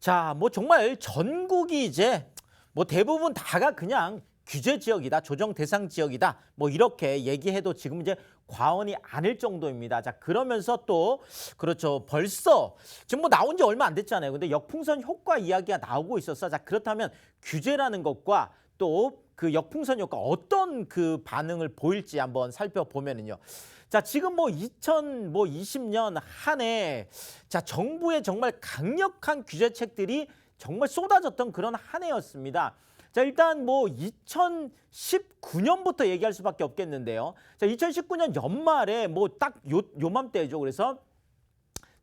자, 뭐 정말 전국이 이제 뭐 대부분 다가 그냥 규제 지역이다, 조정 대상 지역이다, 뭐 이렇게 얘기해도 지금 이제 과언이 아닐 정도입니다. 자, 그러면서 또 그렇죠. 벌써 지금 뭐 나온 지 얼마 안 됐잖아요. 근데 역풍선 효과 이야기가 나오고 있었어. 자, 그렇다면 규제라는 것과 또 그 역풍선 효과 어떤 그 반응을 보일지 한번 살펴보면은요. 자, 지금 뭐 2020년 한 해, 자, 정부의 정말 강력한 규제책들이 정말 쏟아졌던 그런 한 해였습니다. 자, 일단 뭐 2019년부터 얘기할 수밖에 없겠는데요. 자, 2019년 연말에 뭐 딱 요맘때죠. 그래서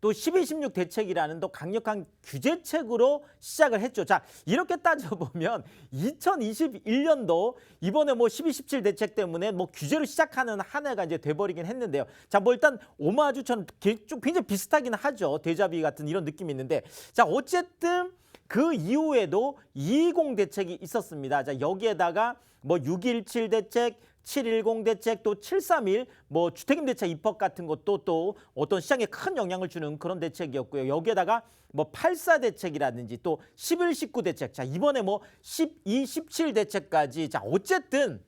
또 12, 16 대책이라는 또 강력한 규제책으로 시작을 했죠. 자, 이렇게 따져보면 2021년도 이번에 뭐 12, 17 대책 때문에 뭐 규제로 시작하는 한 해가 이제 돼버리긴 했는데요. 자, 뭐 일단 오마주처럼 좀 굉장히 비슷하긴 하죠. 데자비 같은 이런 느낌이 있는데, 자, 어쨌든 그 이후에도 220 대책이 있었습니다. 자, 여기에다가 뭐 617 대책, 710 대책, 또 731, 뭐 주택임 대책 입법 같은 것도 또 어떤 시장에 큰 영향을 주는 그런 대책이었고요. 여기에다가 뭐 84 대책이라든지 또 11, 19 대책, 자, 이번에 뭐 12, 17 대책까지, 자, 어쨌든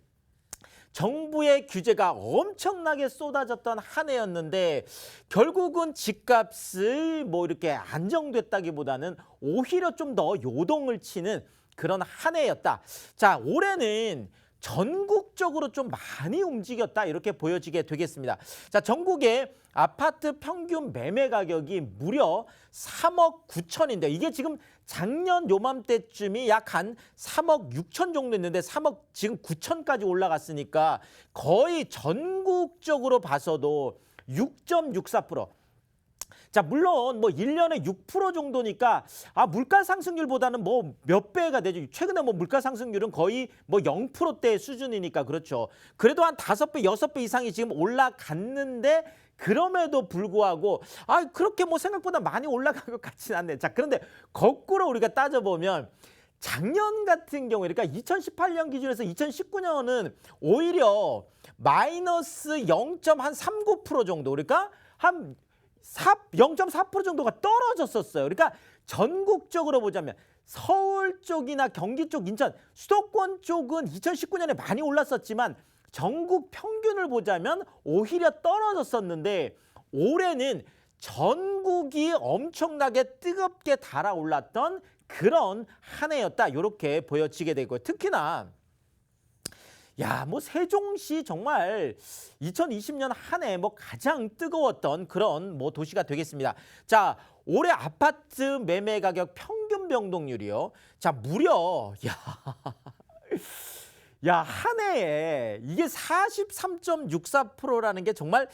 정부의 규제가 엄청나게 쏟아졌던 한 해였는데, 결국은 집값을 뭐 이렇게 안정됐다기보다는 오히려 좀 더 요동을 치는 그런 한 해였다. 자, 올해는 전국적으로 좀 많이 움직였다, 이렇게 보여지게 되겠습니다. 자, 전국의 아파트 평균 매매 가격이 무려 3억 9천인데, 이게 지금 작년 요맘때쯤이 약 한 3억 6천 정도 했는데 3억 지금 9천까지 올라갔으니까 거의 전국적으로 봐서도 6.64%. 자, 물론 뭐 1년에 6% 정도니까 물가 상승률보다는 뭐 몇 배가 되죠. 최근에 뭐 물가 상승률은 거의 뭐 0%대 수준이니까 그렇죠. 그래도 한 5배, 6배 이상이 지금 올라갔는데, 그럼에도 불구하고 그렇게 뭐 생각보다 많이 올라간 것 같지는 않네. 자, 그런데 거꾸로 우리가 따져보면 작년 같은 경우에, 그러니까 2018년 기준에서 2019년은 오히려 마이너스 0.39% 정도, 그러니까 한 0.4% 정도가 떨어졌었어요. 그러니까 전국적으로 보자면 서울 쪽이나 경기 쪽, 인천, 수도권 쪽은 2019년에 많이 올랐었지만 전국 평균을 보자면 오히려 떨어졌었는데, 올해는 전국이 엄청나게 뜨겁게 달아올랐던 그런 한 해였다, 이렇게 보여지게 되고요. 특히나 뭐 세종시 정말 2020년 한 해 뭐 가장 뜨거웠던 그런 뭐 도시가 되겠습니다. 자, 올해 아파트 매매 가격 평균 변동률이요. 자, 무려 한 해에 이게 43.64%라는 게 정말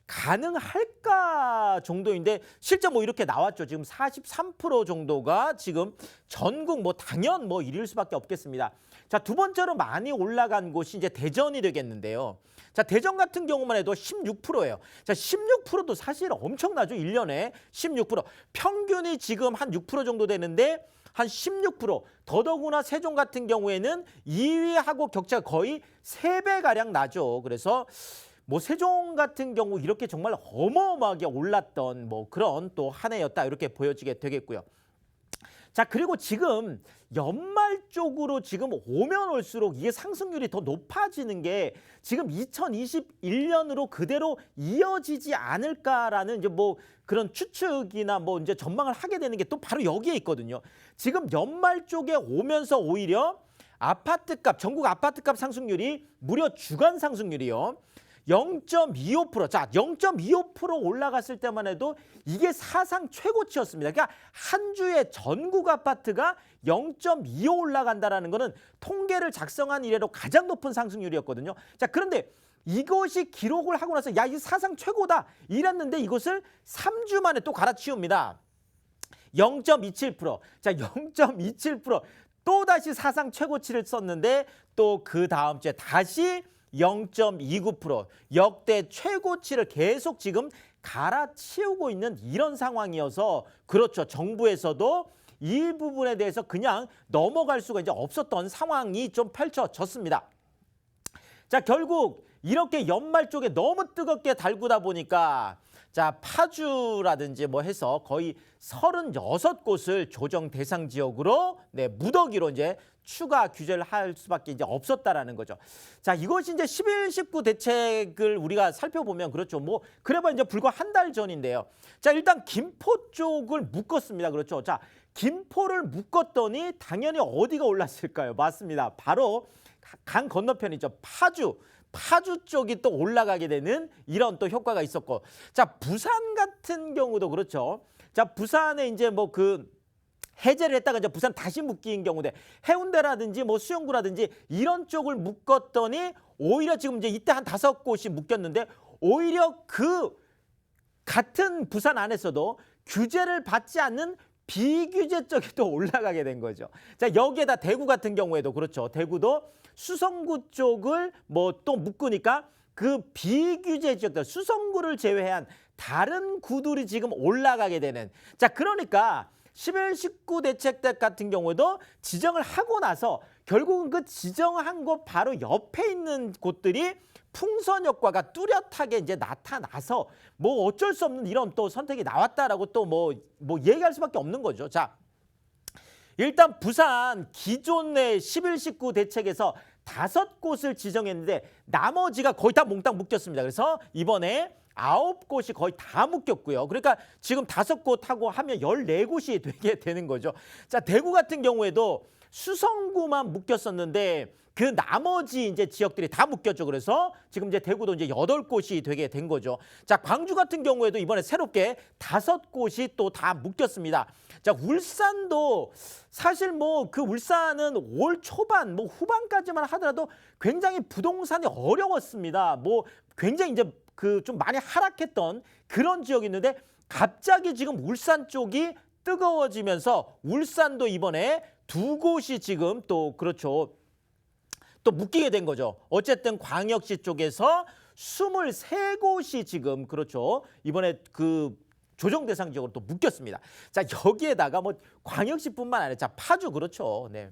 가능할까 정도인데, 실제 뭐 이렇게 나왔죠. 지금 43% 정도가 지금 전국 뭐 당연 뭐 1위일 수밖에 없겠습니다. 자, 두 번째로 많이 올라간 곳이 이제 대전이 되겠는데요. 자, 대전 같은 경우만 해도 16%예요. 자, 16%도 사실 엄청나죠. 1년에 16%. 평균이 지금 한 6% 정도 되는데 한 16%. 더더구나 세종 같은 경우에는 2위하고 격차가 거의 3배가량 나죠. 그래서 뭐 세종 같은 경우 이렇게 정말 어마어마하게 올랐던 뭐 그런 또 한 해였다, 이렇게 보여지게 되겠고요. 자, 그리고 지금 연말 쪽으로 지금 오면 올수록 이게 상승률이 더 높아지는 게 지금 2021년으로 그대로 이어지지 않을까라는 이제 뭐 그런 추측이나 뭐 이제 전망을 하게 되는 게 또 바로 여기에 있거든요. 지금 연말 쪽에 오면서 오히려 아파트값, 전국 아파트값 상승률이 무려 주간 상승률이요. 0.25%. 자, 0.25% 올라갔을 때만 해도 이게 사상 최고치였습니다. 그러니까 한 주에 전국 아파트가 0.25 올라간다라는 거는 통계를 작성한 이래로 가장 높은 상승률이었거든요. 자, 그런데 이것이 기록을 하고 나서 이 사상 최고다 이랬는데, 이것을 3주 만에 또 갈아치웁니다. 0.27%. 자, 0.27%. 또다시 사상 최고치를 썼는데, 또 그 다음 주에 다시 0.29%, 역대 최고치를 계속 지금 갈아치우고 있는 이런 상황이어서, 그렇죠. 정부에서도 이 부분에 대해서 그냥 넘어갈 수가 이제 없었던 상황이 좀 펼쳐졌습니다. 자, 결국 이렇게 연말 쪽에 너무 뜨겁게 달구다 보니까, 자, 파주라든지 뭐 해서 거의 36곳을 조정 대상 지역으로 네, 무더기로 이제 추가 규제를 할 수밖에 이제 없었다라는 거죠. 자, 이것이 이제 11, 19 대책을 우리가 살펴보면 그렇죠. 뭐 그래봐 이제 불과 한 달 전인데요. 자, 일단 김포 쪽을 묶었습니다. 그렇죠. 자, 김포를 묶었더니 당연히 어디가 올랐을까요? 맞습니다. 바로 강 건너편이죠. 파주 쪽이 또 올라가게 되는 이런 또 효과가 있었고, 자, 부산 같은 경우도 그렇죠. 자, 부산에 이제 뭐 그 해제를 했다가 이제 부산 다시 묶인 경우인데 해운대라든지 뭐 수영구라든지 이런 쪽을 묶었더니 오히려 지금 이제 이때 한 5곳이 묶였는데 오히려 그 같은 부산 안에서도 규제를 받지 않는 비규제 쪽이 또 올라가게 된 거죠. 자, 여기에다 대구 같은 경우에도 그렇죠. 대구도 수성구 쪽을 뭐 또 묶으니까 그 비규제 지역들 수성구를 제외한 다른 구들이 지금 올라가게 되는. 자, 그러니까 11, 19 대책대 같은 경우에도 지정을 하고 나서 결국은 그 지정한 곳 바로 옆에 있는 곳들이 풍선 효과가 뚜렷하게 이제 나타나서 뭐 어쩔 수 없는 이런 또 선택이 나왔다라고 또 뭐 얘기할 수밖에 없는 거죠. 자, 일단 부산 기존의 11, 19 대책에서 5곳을 지정했는데 나머지가 거의 다 몽땅 묶였습니다. 그래서 이번에 9곳이 거의 다 묶였고요. 그러니까 지금 5곳하고 하면 14곳이 되게 되는 거죠. 자, 대구 같은 경우에도 수성구만 묶였었는데 그 나머지 이제 지역들이 다 묶였죠. 그래서 지금 이제 대구도 이제 8곳이 되게 된 거죠. 자, 광주 같은 경우에도 이번에 새롭게 5곳이 또 다 묶였습니다. 자, 울산도 사실 뭐 그 울산은 올 초반 뭐 후반까지만 하더라도 굉장히 부동산이 어려웠습니다. 뭐 굉장히 이제 그 좀 많이 하락했던 그런 지역이 있는데 갑자기 지금 울산 쪽이 뜨거워지면서 울산도 이번에 2곳이 지금 또 그렇죠. 또 묶이게 된 거죠. 어쨌든 광역시 쪽에서 23곳이 지금 그렇죠. 이번에 그 조정 대상 지역으로 또 묶였습니다. 자, 여기에다가 뭐 광역시뿐만 아니라 자, 파주 그렇죠. 네.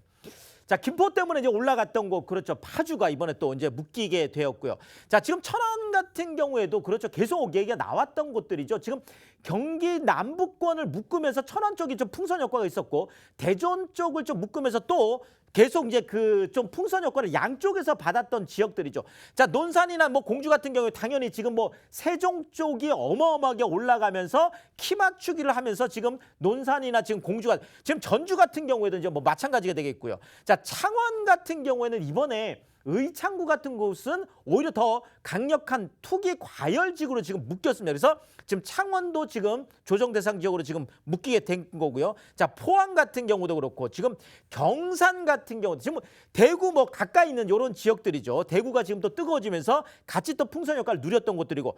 자, 김포 때문에 이제 올라갔던 곳 그렇죠. 파주가 이번에 또 이제 묶이게 되었고요. 자, 지금 천안 같은 경우에도 그렇죠. 계속 얘기가 나왔던 곳들이죠. 지금 경기 남부권을 묶으면서 천안 쪽이 좀 풍선 효과가 있었고 대전 쪽을 좀 묶으면서 또 계속 이제 그 좀 풍선 효과를 양쪽에서 받았던 지역들이죠. 자, 논산이나 뭐 공주 같은 경우에 당연히 지금 뭐 세종 쪽이 어마어마하게 올라가면서 키 맞추기를 하면서 지금 논산이나 지금 공주가 지금 전주 같은 경우에도 이제 뭐 마찬가지가 되겠고요. 자, 창원 같은 경우에는 이번에 의창구 같은 곳은 오히려 더 강력한 투기 과열지구로 지금 묶였습니다. 그래서 지금 창원도 지금 조정 대상 지역으로 지금 묶이게 된 거고요. 자, 포항 같은 경우도 그렇고 지금 경산 같은 경우도 지금 대구 뭐 가까이 있는 이런 지역들이죠. 대구가 지금 또 뜨거워지면서 같이 또 풍선 효과를 누렸던 곳들이고.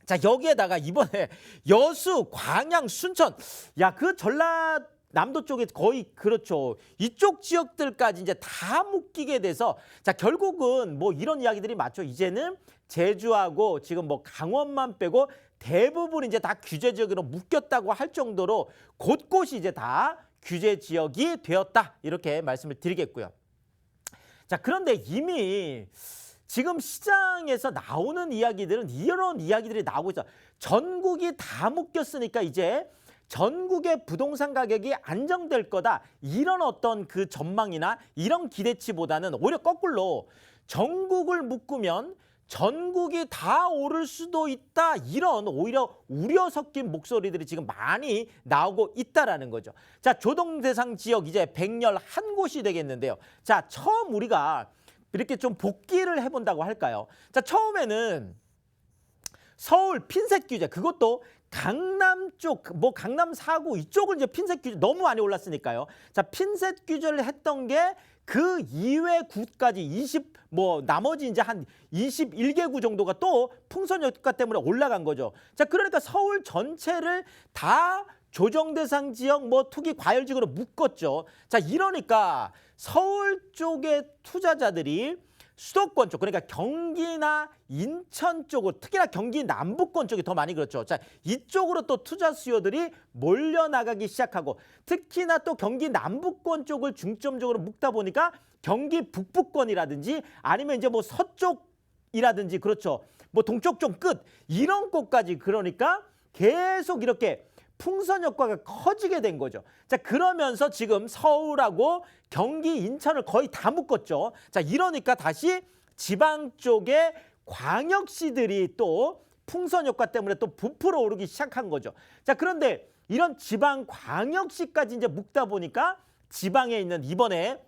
자, 여기에다가 이번에 여수, 광양, 순천, 야, 그 남도 쪽에 거의 그렇죠. 이쪽 지역들까지 이제 다 묶이게 돼서 자, 결국은 뭐 이런 이야기들이 맞죠. 이제는 제주하고 지금 뭐 강원만 빼고 대부분 이제 다 규제 지역으로 묶였다고 할 정도로 곳곳이 이제 다 규제 지역이 되었다. 이렇게 말씀을 드리겠고요. 자, 그런데 이미 지금 시장에서 나오는 이야기들은 이런 이야기들이 나오고 있어. 전국이 다 묶였으니까 이제 전국의 부동산 가격이 안정될 거다. 이런 어떤 그 전망이나 이런 기대치보다는 오히려 거꾸로 전국을 묶으면 전국이 다 오를 수도 있다. 이런 오히려 우려 섞인 목소리들이 지금 많이 나오고 있다라는 거죠. 자, 조정 대상 지역 이제 111곳이 되겠는데요. 자, 처음 우리가 이렇게 좀 복기를 해본다고 할까요? 자, 처음에는 서울 핀셋 규제 그것도 강남 쪽, 뭐 강남 4구 이쪽을 이제 핀셋 규제 너무 많이 올랐으니까요. 자, 핀셋 규제를 했던 게 그 이외 구까지 나머지 이제 한 21개구 정도가 또 풍선 효과 때문에 올라간 거죠. 자, 그러니까 서울 전체를 다 조정 대상 지역 뭐 투기 과열지구로 묶었죠. 자, 이러니까 서울 쪽의 투자자들이 수도권 쪽, 그러니까 경기나 인천 쪽으로, 특히나 경기 남부권 쪽이 더 많이 그렇죠. 자, 이쪽으로 또 투자 수요들이 몰려나가기 시작하고, 특히나 또 경기 남부권 쪽을 중점적으로 묶다 보니까 경기 북부권이라든지 아니면 이제 뭐 서쪽이라든지 그렇죠. 뭐 동쪽 좀 끝 이런 곳까지 그러니까 계속 이렇게 풍선 효과가 커지게 된 거죠. 자, 그러면서 지금 서울하고 경기, 인천을 거의 다 묶었죠. 자, 이러니까 다시 지방 쪽에 광역시들이 또 풍선 효과 때문에 또 부풀어 오르기 시작한 거죠. 자, 그런데 이런 지방 광역시까지 이제 묶다 보니까 지방에 있는 이번에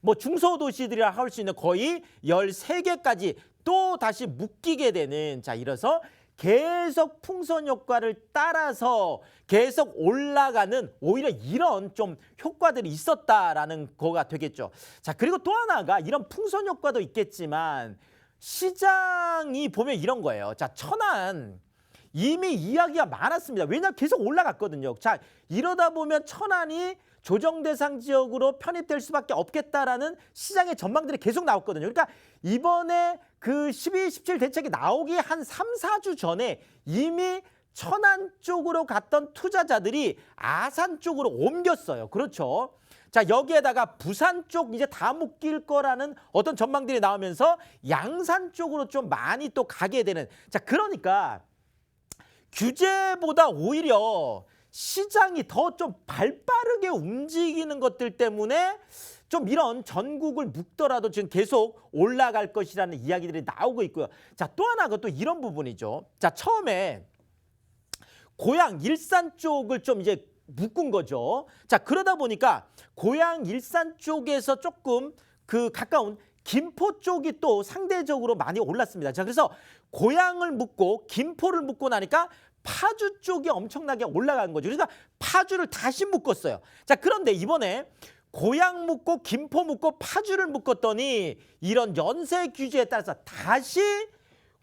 뭐 중소도시들이라 할 수 있는 거의 13개까지 또 다시 묶이게 되는 자, 이래서 계속 풍선 효과를 따라서 계속 올라가는 오히려 이런 좀 효과들이 있었다라는 거가 되겠죠. 자, 그리고 또 하나가 이런 풍선 효과도 있겠지만 시장이 보면 이런 거예요. 자, 천안 이미 이야기가 많았습니다. 왜냐하면 계속 올라갔거든요. 자, 이러다 보면 천안이 조정 대상 지역으로 편입될 수밖에 없겠다라는 시장의 전망들이 계속 나왔거든요. 그러니까 이번에 그 12, 17 대책이 나오기 한 3, 4주 전에 이미 천안 쪽으로 갔던 투자자들이 아산 쪽으로 옮겼어요. 그렇죠. 자, 여기에다가 부산 쪽 이제 다 묶일 거라는 어떤 전망들이 나오면서 양산 쪽으로 좀 많이 또 가게 되는. 자, 그러니까 규제보다 오히려 시장이 더 좀 발빠르게 움직이는 것들 때문에 좀 이런 전국을 묶더라도 지금 계속 올라갈 것이라는 이야기들이 나오고 있고요. 자, 또 하나가 또 이런 부분이죠. 자, 처음에 고향 일산 쪽을 좀 이제 묶은 거죠. 자, 그러다 보니까 고향 일산 쪽에서 조금 그 가까운 김포 쪽이 또 상대적으로 많이 올랐습니다. 자, 그래서 고향을 묶고 김포를 묶고 나니까 파주 쪽이 엄청나게 올라간 거죠. 그러니까 파주를 다시 묶었어요. 자, 그런데 이번에 고향 묶고 김포 묶고 파주를 묶었더니 이런 연쇄 규제에 따라서 다시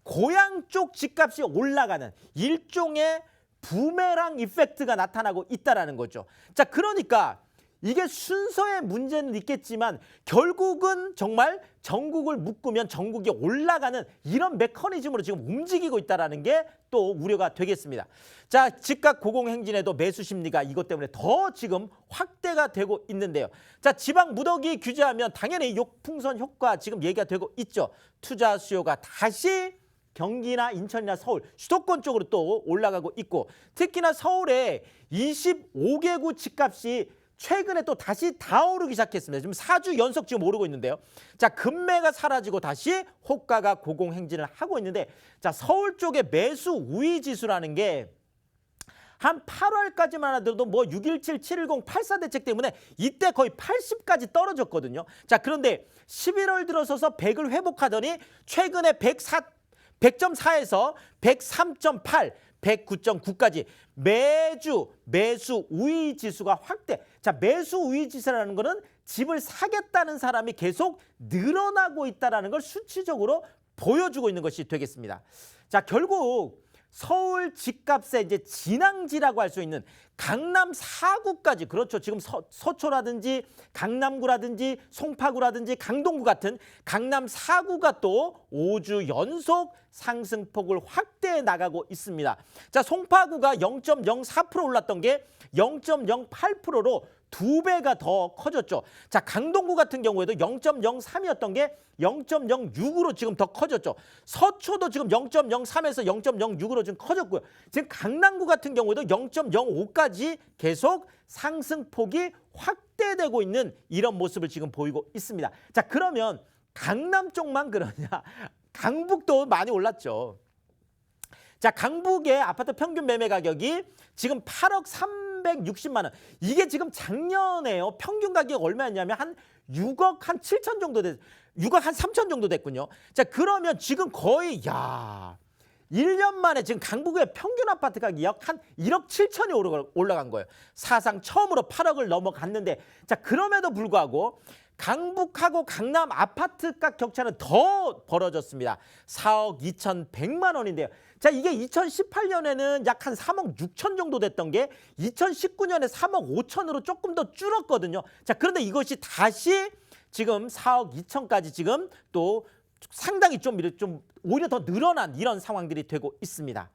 고향 쪽 집값이 올라가는 일종의 부메랑 이펙트가 나타나고 있다라는 거죠. 자, 그러니까 이게 순서의 문제는 있겠지만 결국은 정말 전국을 묶으면 전국이 올라가는 이런 메커니즘으로 지금 움직이고 있다는 게 또 우려가 되겠습니다. 자, 집값 고공행진에도 매수 심리가 이것 때문에 더 지금 확대가 되고 있는데요. 자, 지방 무더기 규제하면 당연히 욕풍선 효과 지금 얘기가 되고 있죠. 투자 수요가 다시 경기나 인천이나 서울, 수도권 쪽으로 또 올라가고 있고 특히나 서울에 25개구 집값이 최근에 또 다시 다 오르기 시작했습니다. 지금 4주 연속 지금 오르고 있는데요. 자, 금매가 사라지고 다시 호가가 고공행진을 하고 있는데 자, 서울 쪽의 매수 우위 지수라는 게 한 8월까지만 하더라도 뭐 617, 710, 84 대책 때문에 이때 거의 80까지 떨어졌거든요. 자, 그런데 11월 들어서서 100을 회복하더니 최근에 100.4에서 103.8, 109.9까지 매주 매수 우위 지수가 확대. 자, 매수 우위 지수라는 거는 집을 사겠다는 사람이 계속 늘어나고 있다는 걸 수치적으로 보여주고 있는 것이 되겠습니다. 자, 결국 서울 집값의 이제 진앙지라고 할 수 있는 강남 4구까지 그렇죠. 지금 서초라든지 강남구라든지 송파구라든지 강동구 같은 강남 4구가 또 5주 연속 상승폭을 확대해 나가고 있습니다. 자, 송파구가 0.04% 올랐던 게 0.08%로 2배가 더 커졌죠. 자, 강동구 같은 경우에도 0.03이었던 게 0.06으로 지금 더 커졌죠. 서초도 지금 0.03에서 0.06으로 지금 커졌고요. 지금 강남구 같은 경우에도 0.05까지 계속 상승폭이 확대되고 있는 이런 모습을 지금 보이고 있습니다. 자, 그러면 강남 쪽만 그러냐? 강북도 많이 올랐죠. 자, 강북의 아파트 평균 매매 가격이 지금 8억 360만 원. 이게 지금 작년에요. 평균 가격이 얼마였냐면 한 6억 한 7천 정도 됐 6억 한 3천 정도 됐군요. 자, 그러면 지금 거의 1년 만에 지금 강북의 평균 아파트 가격이 약 한 1억 7천이 올라간 거예요. 사상 처음으로 8억을 넘어갔는데 자, 그럼에도 불구하고 강북하고 강남 아파트값 격차는 더 벌어졌습니다. 4억 2,100만 원인데요. 자, 이게 2018년에는 약 한 3억 6천 정도 됐던 게 2019년에 3억 5천으로 조금 더 줄었거든요. 자, 그런데 이것이 다시 지금 4억 2천까지 지금 또 상당히 좀 오히려 더 늘어난 이런 상황들이 되고 있습니다.